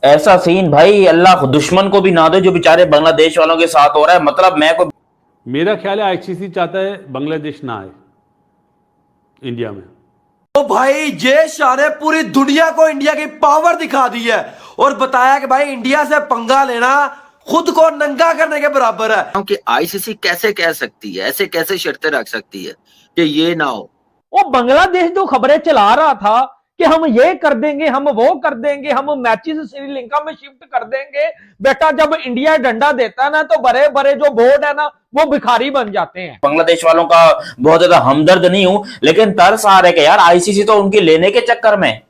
ऐसा सीन भाई अल्लाह दुश्मन को भी ना दे जो बेचारे बांग्लादेश वालों के साथ हो रहा है। मतलब मैं कोई मेरा ख्याल है आईसीसी चाहता है बांग्लादेश ना आए इंडिया में। तो भाई जय शाह ने पूरी दुनिया को इंडिया की पावर दिखा दी है और बताया कि भाई इंडिया से पंगा लेना खुद को नंगा करने के बराबर है। क्योंकि आईसीसी कैसे कह सकती है, ऐसे कैसे शर्तें रख सकती है कि ये ना हो। वो बांग्लादेश जो खबरें चला रहा था कि हम ये कर देंगे, हम वो कर देंगे, हम मैचेस श्रीलंका में शिफ्ट कर देंगे, बेटा जब इंडिया डंडा देता है ना तो बड़े बड़े जो बोर्ड है ना वो भिखारी बन जाते हैं। बांग्लादेश वालों का बहुत ज्यादा हमदर्द नहीं हूं, लेकिन तरस आ रहा है कि यार आईसीसी तो उनकी लेने के चक्कर में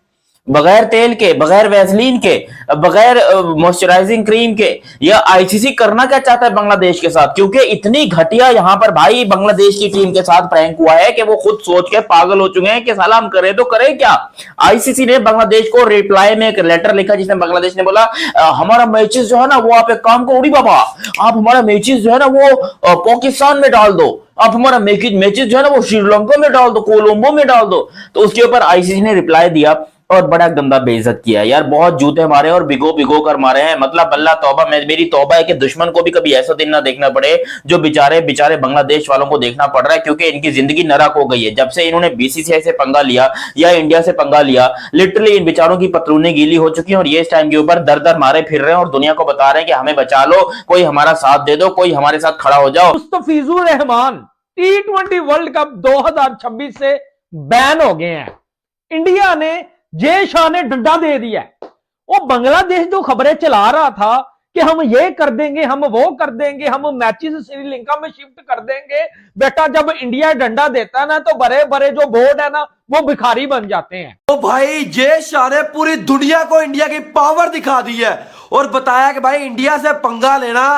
बगैर तेल के, बगैर वैसलीन के, बगैर मॉइस्चराइजिंग क्रीम के यह आईसीसी करना क्या चाहता है बांग्लादेश के साथ? क्योंकि इतनी घटिया यहां पर भाई बांग्लादेश की टीम के साथ प्रैंक हुआ है कि वो खुद सोच के पागल हो चुके हैं कि साला हम करें तो करें क्या। आईसीसी ने बांग्लादेश को रिप्लाई में एक लेटर लिखा जिसमें बांग्लादेश ने बोला हमारा मैचेस जो है ना वो आप एक काम करो, उड़ी बाबा आप हमारा मैचेस जो है ना वो पाकिस्तान में डाल दो, आप हमारा मैचेस जो है ना वो श्रीलंका में डाल दो, कोलंबो में डाल दो। तो उसके ऊपर आईसीसी ने रिप्लाई दिया और बड़ा गंदा बेइज्जत किया यार, बहुत जूते मारे और भिगो भिगो कर मारे हैं। मतलब अल्लाह तौबा, मेरी तौबा है कि दुश्मन को भी कभी ऐसा दिन ना देखना पड़े जो बेचारे बेचारे बांग्लादेश वालों को देखना पड़ रहा है, क्योंकि इनकी जिंदगी नरक हो गई है जब से इन्होंने बीसीसीआई से पंगा लिया या इंडिया से पंगा लिया। लिटरली इन बेचारों की पतलूनें गीली हो चुकी हैं और ये इस टाइम के ऊपर दर दर मारे फिर रहे हैं और दुनिया को बता रहे हैं कि हमें बचा लो, कोई हमारा साथ दे दो, कोई हमारे साथ खड़ा हो जाओ। Mustafizur Rahman T20 world cup 2026 से बैन हो गए हैं। इंडिया ने जय शाह ने डंडा दे दिया। वो बांग्लादेश जो खबरें चला रहा था कि हम ये कर देंगे, हम वो कर देंगे, हम मैचेस श्रीलंका में शिफ्ट कर देंगे, बेटा जब इंडिया डंडा देता है ना तो बड़े बड़े जो बोर्ड है ना वो भिखारी बन जाते हैं। तो भाई जय शाह ने पूरी दुनिया को इंडिया की पावर दिखा दी है और बताया कि भाई इंडिया से पंगा लेना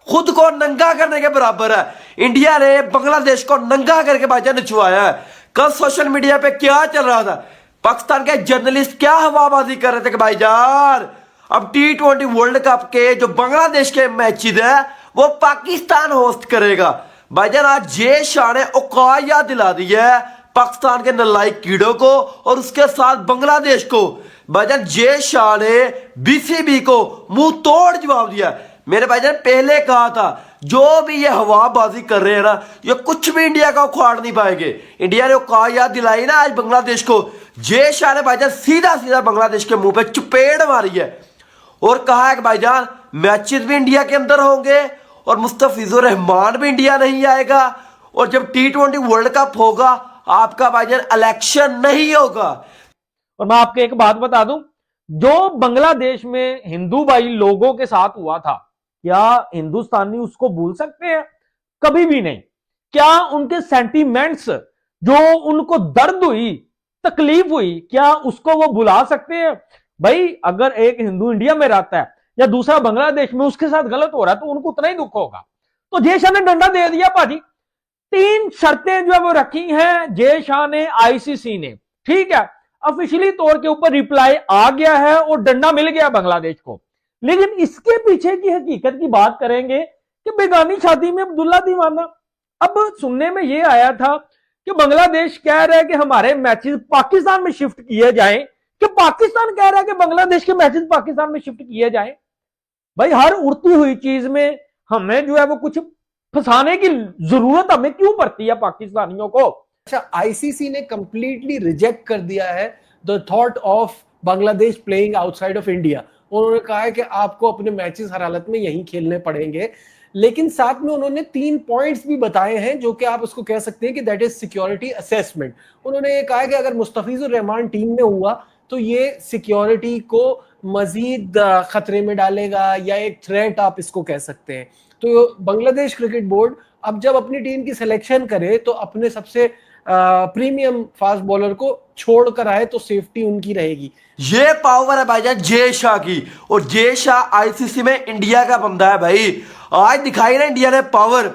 खुद को नंगा करने के बराबर है। इंडिया ने बांग्लादेश को नंगा करके भाईजान निचवाया है। कल सोशल मीडिया पे क्या चल रहा था, पाकिस्तान के जर्नलिस्ट क्या हवाबाजी कर रहे थे कि भाईजान अब T20 वर्ल्ड कप के जो बांग्लादेश के मैचेस है वो पाकिस्तान होस्ट करेगा। भाईजान आज जय शाह ने औकात याद दिला दी है पाकिस्तान के नलायक कीड़ों को और उसके साथ बांग्लादेश को। भाईजान जय शाह ने बीसीबी को मुंह तोड़ जवाब दिया। मेरे भाईजान पहले कहा था जो भी ये हवाबाजी कर रहे हैं ना ये कुछ भी इंडिया का उखाड़ नहीं पाएंगे। इंडिया ने औकात याद दिलाई ना आज बांग्लादेश को। जय शाह ने भाईजान सीधा सीधा बांग्लादेश के मुंह पे चपेट मारी है और कहा है कि भाईजान मैचेस भी इंडिया के अंदर होंगे और मुस्तफिजुर रहमान भी इंडिया नहीं आएगा और जब T20 वर्ल्ड कप होगा आपका भाईजान इलेक्शन नहीं होगा। और मैं आपको एक बात बता दूं, जो बांग्लादेश में हिंदू भाई लोगों के साथ हुआ था क्या हिंदुस्तानी उसको भूल सकते हैं? कभी भी नहीं। क्या उनके सेंटीमेंट्स जो उनको दर्द हुई, तकलीफ हुई, क्या उसको वो भुला सकते हैं? भाई अगर एक हिंदू इंडिया में रहता है या दूसरा बांग्लादेश में उसके साथ गलत हो रहा है तो उनको उतना ही दुख होगा। तो जय शाह ने डंडा दे दिया भाजी। 3 शर्तें जो है वो रखी हैं जय शाह ने, आईसीसी ने, ठीक है। ऑफिशियली तौर के ऊपर रिप्लाई आ गया है और डंडा मिल गया बांग्लादेश को। लेकिन इसके पीछे की हकीकत की बात करेंगे कि बेगानी शादी में अब्दुल्ला दीवाना। अब सुनने में यह आया था कि बांग्लादेश कह रहा है कि हमारे मैचेस पाकिस्तान में शिफ्ट किए जाएं, कि पाकिस्तान कह रहा है कि बांग्लादेश के मैचेस पाकिस्तान में शिफ्ट किए जाएं। भाई हर उड़ती हुई चीज में हमें जो है वो कुछ फंसाने की जरूरत हमें क्यों पड़ती है पाकिस्तानियों को? अच्छा, आईसीसी ने कंप्लीटली रिजेक्ट कर दिया है the thought of Bangladesh playing outside of India. उन्होंने कहा है कि आपको अपने मैचेस हर हालत में यहीं खेलने पड़ेंगे, लेकिन साथ में उन्होंने 3 पॉइंट्स भी बताए हैं जो कि आप उसको कह सकते हैं कि दैट इज सिक्योरिटी असेसमेंट। उन्होंने ये कहा है कि अगर मुस्तफिजुर रहमान टीम में हुआ तो ये सिक्योरिटी को मजीद खतरे में डालेगा या एक थ्रेट आप इसको कह सकते हैं। तो बांग्लादेश क्रिकेट बोर्ड अब जब अपनी टीम की सिलेक्शन करे तो अपने सबसे प्रीमियम फास्ट बॉलर को छोड़कर आए तो सेफ्टी उनकी रहेगी। ये पावर है भाईजान जय शाह की और जय शाह आईसीसी में इंडिया का बंदा है। भाई आज दिखाई ना इंडिया ने पावर।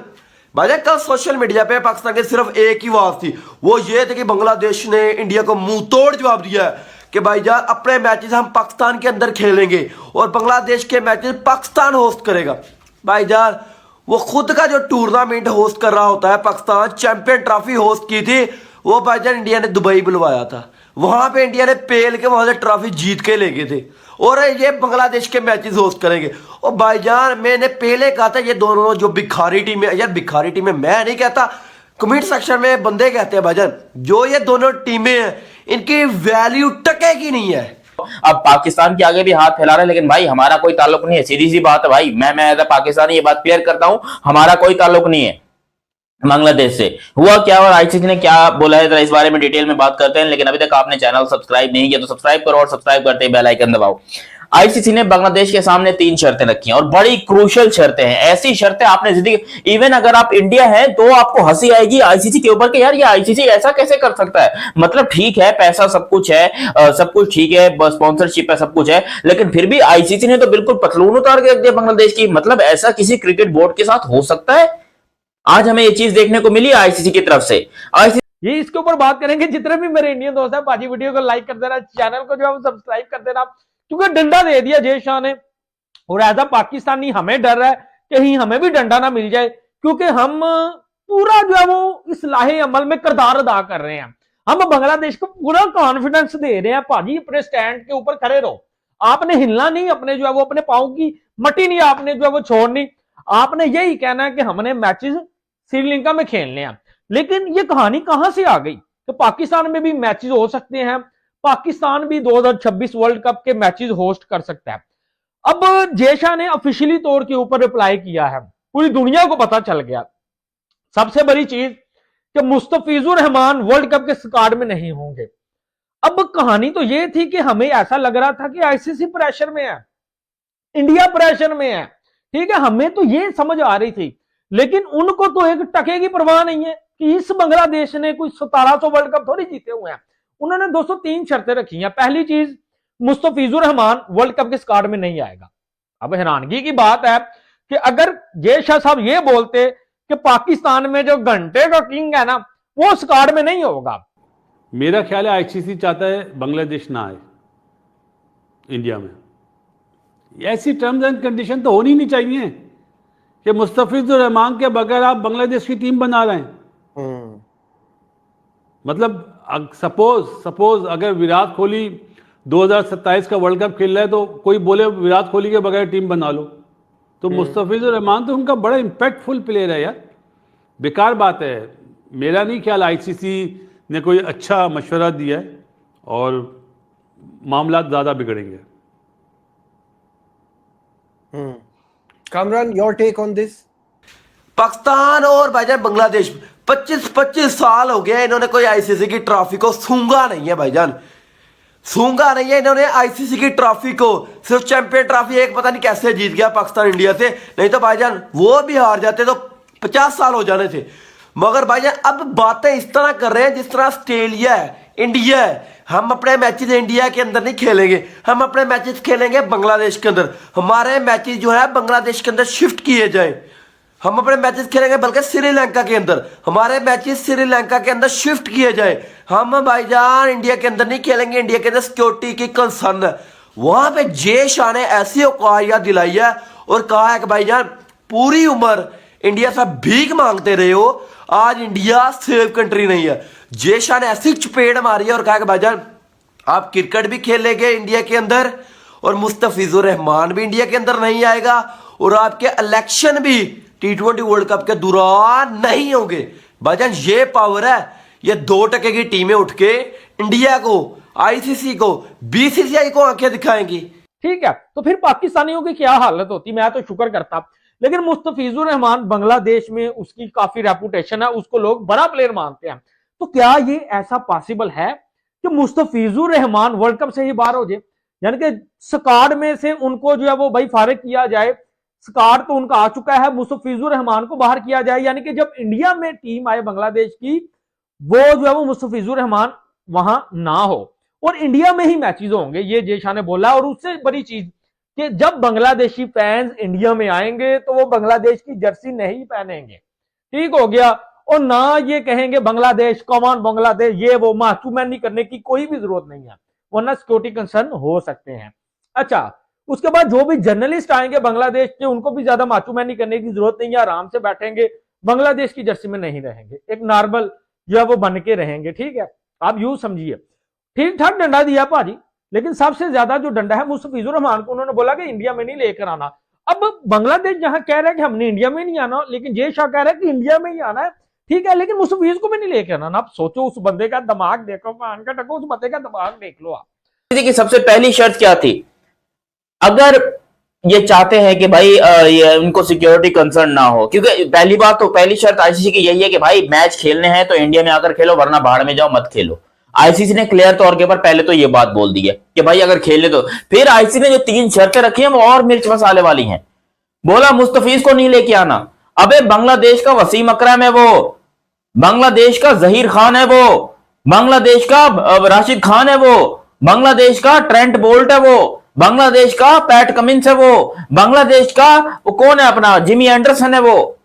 भाईजान कल सोशल मीडिया पे पाकिस्तान के सिर्फ एक ही आवाज थी, वो ये थी कि बांग्लादेश ने इंडिया को मुंह तोड़ जवाब दिया है कि भाईजान अपने मैचेस हम पाकिस्तान के अंदर खेलेंगे और बांग्लादेश के मैचेस पाकिस्तान होस्ट करेगा। भाईजान वो खुद का जो टूर्नामेंट होस्ट कर रहा होता है, पाकिस्तान चैंपियन ट्रॉफी होस्ट की थी, वो भाईजान इंडिया ने दुबई बुलवाया था। वहां पे इंडिया ने पेल के वहां से ट्रॉफी जीत के ले गए थे और ये बांग्लादेश के मैचेस होस्ट करेंगे। और भाईजान मैंने पहले कहा था ये दोनों जो भिखारी टीम है, यार भिखारी टीम है मैं नहीं कहता, कमेंट सेक्शन में बंदे कहते हैं भाईजान, जो ये दोनों टीमें हैं इनकी वैल्यू टकेगी नहीं है। अब पाकिस्तान के आगे भी हाथ फैला रहे हैं, लेकिन भाई हमारा कोई ताल्लुक नहीं है, सीधी सी बात है भाई। मैं एज अ पाकिस्तानी ये बात क्लियर करता हूं, हमारा कोई ताल्लुक नहीं है बांग्लादेश से। हुआ क्या और आईसीसी ने क्या बोला है, जरा इस बारे में डिटेल में बात करते हैं। लेकिन अभी तक आपने चैनल सब्सक्राइब नहीं किया तो सब्सक्राइब करो और सब्सक्राइब करते ही बेल आइकन दबाओ। आईसीसी ने बांग्लादेश के सामने 3 शर्तें रखी हैं और बड़ी क्रूशियल शर्तें हैं। ऐसी शर्तें आपने जिंदगी, इवन अगर आप इंडिया हैं तो आपको हंसी आएगी आईसीसी के ऊपर कि यार ये आईसीसी ऐसा कैसे कर सकता है। मतलब ठीक है, पैसा सब कुछ है, सब कुछ ठीक है, स्पॉन्सरशिप है, सब कुछ है, लेकिन फिर भी आईसीसी ने तो बिल्कुल पतलून उतार के रख दिया बांग्लादेश की। मतलब ऐसा किसी क्रिकेट बोर्ड के साथ हो सकता है? आज हमें ये चीज देखने को मिली आईसीसी की तरफ से। ये इसके ऊपर बात करेंगे। जितने भी मेरे इंडियन दोस्त हैं, बाजी वीडियो को लाइक कर देना, चैनल को जो है सब्सक्राइब कर देना, क्योंकि डंडा दे दिया जय शाह ने। और एज अ पाकिस्तानी हमें डर है कहीं हमें भी डंडा ना मिल जाए, क्योंकि हम पूरा जो है वो इस लाहे अमल में किरदार अदा कर रहे हैं। हम बांग्लादेश को पूरा कॉन्फिडेंस दे रहे हैं, भाजी अपने स्टैंड के ऊपर खड़े रहो, आपने हिलना नहीं, अपने जो है वो अपने पांव की मट्टी नहीं आपने जो है वो छोड़नी। आपने यही कहना है कि हमने मैचेस श्रीलंका में खेलने हैं। लेकिन ये कहानी कहां से आ गई कि पाकिस्तान में भी मैचेस हो सकते हैं, पाकिस्तान भी 2026 वर्ल्ड कप के मैचेस होस्ट कर सकता है। अब जय शाह ने ऑफिशियली तौर के ऊपर रिप्लाई किया है, पूरी दुनिया को पता चल गया। सबसे बड़ी चीज कि मुस्तफिजुर रहमान वर्ल्ड कप के स्क्वाड में नहीं होंगे। अब कहानी तो ये थी कि हमें ऐसा लग रहा था कि आईसीसी प्रेशर में है, इंडिया प्रेशर में है, ठीक है, हमें तो ये समझ आ रही थी। लेकिन उनको तो एक टके की परवाह नहीं है कि इस बांग्लादेश ने कोई 1700 वर्ल्ड कप थोड़ी जीते हुए हैं। उन्होंने 203 शर्तें रखी हैं। पहली चीज, मुस्तफिजुर रहमान वर्ल्ड कप के स्क्वाड में नहीं आएगा। अब हैरानगी की बात है कि अगर जय शाह साहब ये बोलते कि पाकिस्तान में जो घंटे का किंग है ना वो स्क्वाड में नहीं होगा। मेरा ख्याल है आईसीसी चाहता है बांग्लादेश ना आए इंडिया में। ऐसी टर्म्स एंड कंडीशन तो होनी नहीं चाहिए कि मुस्तफिजुर रहमान के बगैर आप बांग्लादेश की टीम बना रहे हैं। मतलब सपोज अगर विराट कोहली 2027 का वर्ल्ड कप खेल रहा है तो कोई बोले विराट कोहली के बगैर टीम बना लो, तो मुस्तफिजुर रहमान तो उनका बड़ा इंपैक्टफुल प्लेयर है यार। बेकार बात है। मेरा नहीं ख्याल आईसीसी ने कोई अच्छा मशवरा दिया है और मामला ज्यादा बिगड़ेंगे। Kamran, your take on this? Pakistan और भाईजान बांग्लादेश 25 साल हो गया इन्होंने कोई आईसीसी की ट्रॉफी को सूंघा नहीं है भाईजान, सूंघा नहीं है इन्होंने आईसीसी की ट्रॉफी को। सिर्फ चैंपियन ट्रॉफी एक पता नहीं कैसे जीत गया पाकिस्तान इंडिया से, नहीं तो भाईजान वो भी हार जाते तो 50 साल हो जाने थे। मगर भाईजान अब बातें इस तरह कर रहे हैं जिस तरह ऑस्ट्रेलिया है, इंडिया है। हम अपने मैचेस इंडिया के अंदर नहीं खेलेंगे, हम अपने मैचेस खेलेंगे बांग्लादेश के अंदर। हमारे मैचेस जो है बांग्लादेश के अंदर शिफ्ट किए जाए, हम अपने मैचेस खेलेंगे बल्कि श्रीलंका के अंदर, हमारे मैचेस श्रीलंका के अंदर शिफ्ट किए जाए। हम भाईजान इंडिया के अंदर नहीं खेलेंगे, इंडिया के अंदर सिक्योरिटी की कंसर्न है। वहां पे जय शाह ने ऐसी औकारियत दिलाई है और कहा है कि भाईजान पूरी उम्र इंडिया से भीख मांगते रहे हो, आज इंडिया सेफ कंट्री नहीं है। जय शाह ने ऐसी चपेट मारी है और कहा कि भाईजान आप क्रिकेट भी खेलेंगे इंडिया के अंदर और मुस्तफिजुर रहमान भी इंडिया के अंदर नहीं आएगा और आपके इलेक्शन भी T20 वर्ल्ड कप के दौरान नहीं होंगे। भाईजान ये पावर है, ये 2% की टीमें उठ के इंडिया को, आईसीसी को, बीसीसीआई को आंखें दिखाएंगी। ठीक है, तो फिर पाकिस्तानियों की क्या हालत होती, मैं तो शुक्र करता। लेकिन मुस्तफिजुर रहमान बांग्लादेश में उसकी काफी रेपुटेशन है, उसको लोग बड़ा प्लेयर मानते हैं। तो क्या ये ऐसा पॉसिबल है कि मुस्तफिजुर रहमान वर्ल्ड कप से ही बाहर हो जाए, यानी कि स्क्वाड में से उनको जो है वो भाई फारिग किया जाए? स्क्वाड तो उनका आ चुका है, मुस्तफिजुर रहमान को बाहर किया जाए, यानी कि जब इंडिया में टीम आए बांग्लादेश की वो जो है वो मुस्तफिजुर रहमान वहां ना हो और इंडिया में ही मैचेस होंगे, ये जय शाह ने बोला। और उससे बड़ी चीज कि जब बांग्लादेशी फैंस इंडिया में आएंगे तो वो बांग्लादेश की जर्सी नहीं पहनेंगे, ठीक हो गया, और ना ये कहेंगे बांग्लादेश कॉमन बांग्लादेश, ये वो मासूमैनी करने की कोई भी जरूरत नहीं है, वरना सिक्योरिटी कंसर्न हो सकते हैं। अच्छा, उसके बाद जो भी जर्नलिस्ट आएंगे बांग्लादेश के उनको भी ज्यादा मासूमैनी करने की जरूरत नहीं है, आराम से बैठेंगे, बांग्लादेश की जर्सी में नहीं रहेंगे, एक नॉर्मल जो है वो बन के रहेंगे। ठीक है, आप यूं समझिए, ठीक ठाक डंडा दिया भाजी, लेकिन सबसे ज्यादा जो डंडा है मुस्तफिजुर रहमान को उन्होंने बोला कि इंडिया में नहीं लेकर आना। अब बांग्लादेश जहां कह रहा है कि हमने इंडिया में नहीं आना, लेकिन जय शाह कह रहा है कि इंडिया में ही आना है, ठीक है, लेकिन मुस्तफिज को भी नहीं लेकर आना। आप सोचो उस बंदे का दिमाग देखो, मान का टको, उस बंदे का दिमाग देख लो आप। की सबसे पहली शर्त क्या थी? अगर ये चाहते हैं कि भाई ये उनको सिक्योरिटी कंसर्न ना हो, क्योंकि पहली बात तो पहली शर्त आईसीसी की यही है कि भाई मैच खेलने हैं तो इंडिया में आकर खेलो, वरना बाहर में जाओ, मत खेलो। आईसीसी ने क्लियर तौर के ऊपर पहले तो ये बात बोल दी है कि भाई अगर खेले तो। फिर आईसीसी ने जो 3 शर्तें रखी हैं वो और मिर्च मसाले वाली हैं। बोला मुस्तफिज को नहीं लेके आना। अबे बांग्लादेश का वसीम अकरम है वो, बांग्लादेश का जहीर खान है वो, बांग्लादेश का राशिद खान है वो, बांग्लादेश का ट्रेंट बोल्ट है वो, बांग्लादेश का पैट कमिंस है वो, बांग्लादेश का वो कौन है अपना जिमी एंडरसन है वो।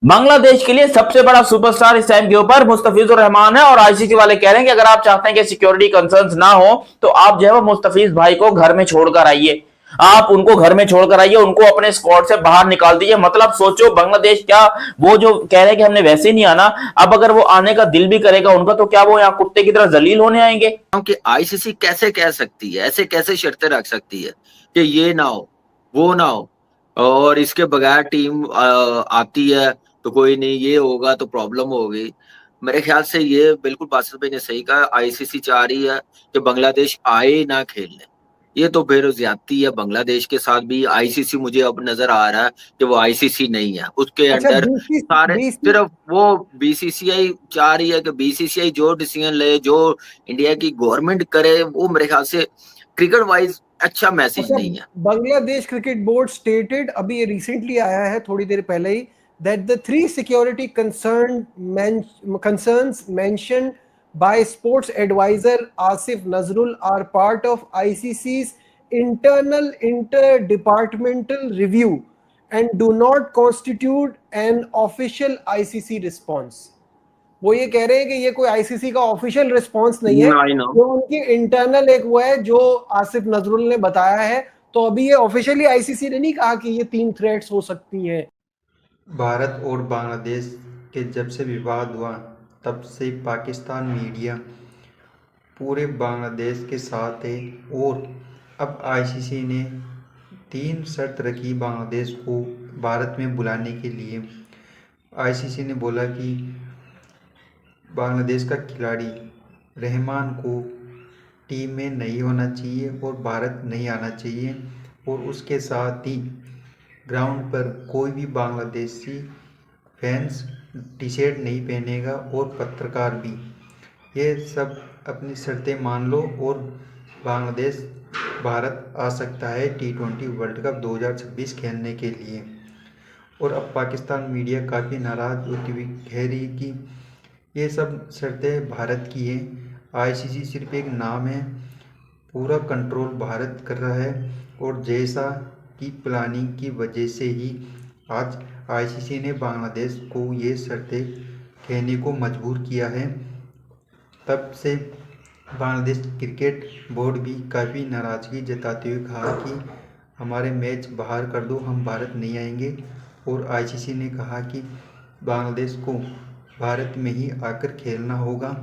बांग्लादेश के लिए सबसे बड़ा सुपरस्टार इस टाइम के ऊपर मुस्तफिजुर रहमान है। और आईसीसी वाले कह रहे हैं कि अगर आप चाहते हैं कि सिक्योरिटी कंसर्न्स ना हो तो आप जो है वो मुस्तफिज भाई को घर में छोड़कर आइए, आप उनको घर में छोड़कर आइए, उनको अपने स्क्वाड से बाहर निकाल दीजिए। मतलब सोचो बांग्लादेश क्या वो जो कह रहे हैं कि हमने वैसे नहीं आना, अब अगर वो आने का दिल भी करेगा उनका तो क्या वो यहाँ कुत्ते की तरह जलील होने आएंगे? क्योंकि आईसीसी कैसे कह सकती है, ऐसे कैसे शर्तें रख सकती है कि ये ना हो वो ना हो, और इसके बगैर टीम आती है तो कोई नहीं, ये होगा तो प्रॉब्लम होगी। मेरे ख्याल से ये बिल्कुल बासित भाई ने सही कहा, आईसीसी चाह रही है कि बांग्लादेश आए ना खेलने। ये तो फिर ज्यादती है बांग्लादेश के साथ भी। आईसीसी मुझे अब नजर आ रहा है कि वो आईसीसी नहीं है, उसके अच्छा, अंडर सारे सिर्फ वो बीसीसीआई चाह रही है कि बीसीसीआई जो डिसीजन ले, जो इंडिया की गवर्नमेंट करे, वो मेरे ख्याल से क्रिकेट वाइज अच्छा मैसेज नहीं है। बांग्लादेश क्रिकेट बोर्ड स्टेटेड, अभी ये रिसेंटली आया है थोड़ी देर पहले ही, that the 3 security concerns mentioned by sports advisor Asif Nazrul are part of ICC's internal interdepartmental review and do not constitute an official ICC response. वो ये कह रहे हैं कि ये कोई आईसीसी का ऑफिशियल रिस्पांस नहीं है, वो उनकी इंटरनल एक वो है जो आसिफ नजरुल ने बताया है। तो अभी ये ऑफिशियली आईसीसी ने नहीं कहा कि ये 3 थ्रेट्स हो सकती हैं। भारत और बांग्लादेश के जब से विवाद हुआ तब से पाकिस्तान मीडिया पूरे बांग्लादेश के साथ है, और अब आईसीसी ने 3 शर्त रखी बांग्लादेश को भारत में बुलाने के लिए। आईसीसी ने बोला कि बांग्लादेश का खिलाड़ी रहमान को टीम में नहीं होना चाहिए और भारत नहीं आना चाहिए, और उसके साथ ही ग्राउंड पर कोई भी बांग्लादेशी फैंस टी शर्ट नहीं पहनेगा और पत्रकार भी। ये सब अपनी शर्तें मान लो और बांग्लादेश भारत आ सकता है T20 वर्ल्ड कप 2026 खेलने के लिए। और अब पाकिस्तान मीडिया काफ़ी नाराज़ होती हुई कह रही कि ये सब शर्तें भारत की हैं, आईसीसी सिर्फ एक नाम है, पूरा कंट्रोल भारत कर रहा है। और जैसा की प्लानिंग की वजह से ही आज आईसीसी ने बांग्लादेश को ये शर्तें कहने को मजबूर किया है। तब से बांग्लादेश क्रिकेट बोर्ड भी काफ़ी नाराज़गी जताते हुए कहा कि हमारे मैच बाहर कर दो, हम भारत नहीं आएंगे। और आईसीसी ने कहा कि बांग्लादेश को भारत में ही आकर खेलना होगा।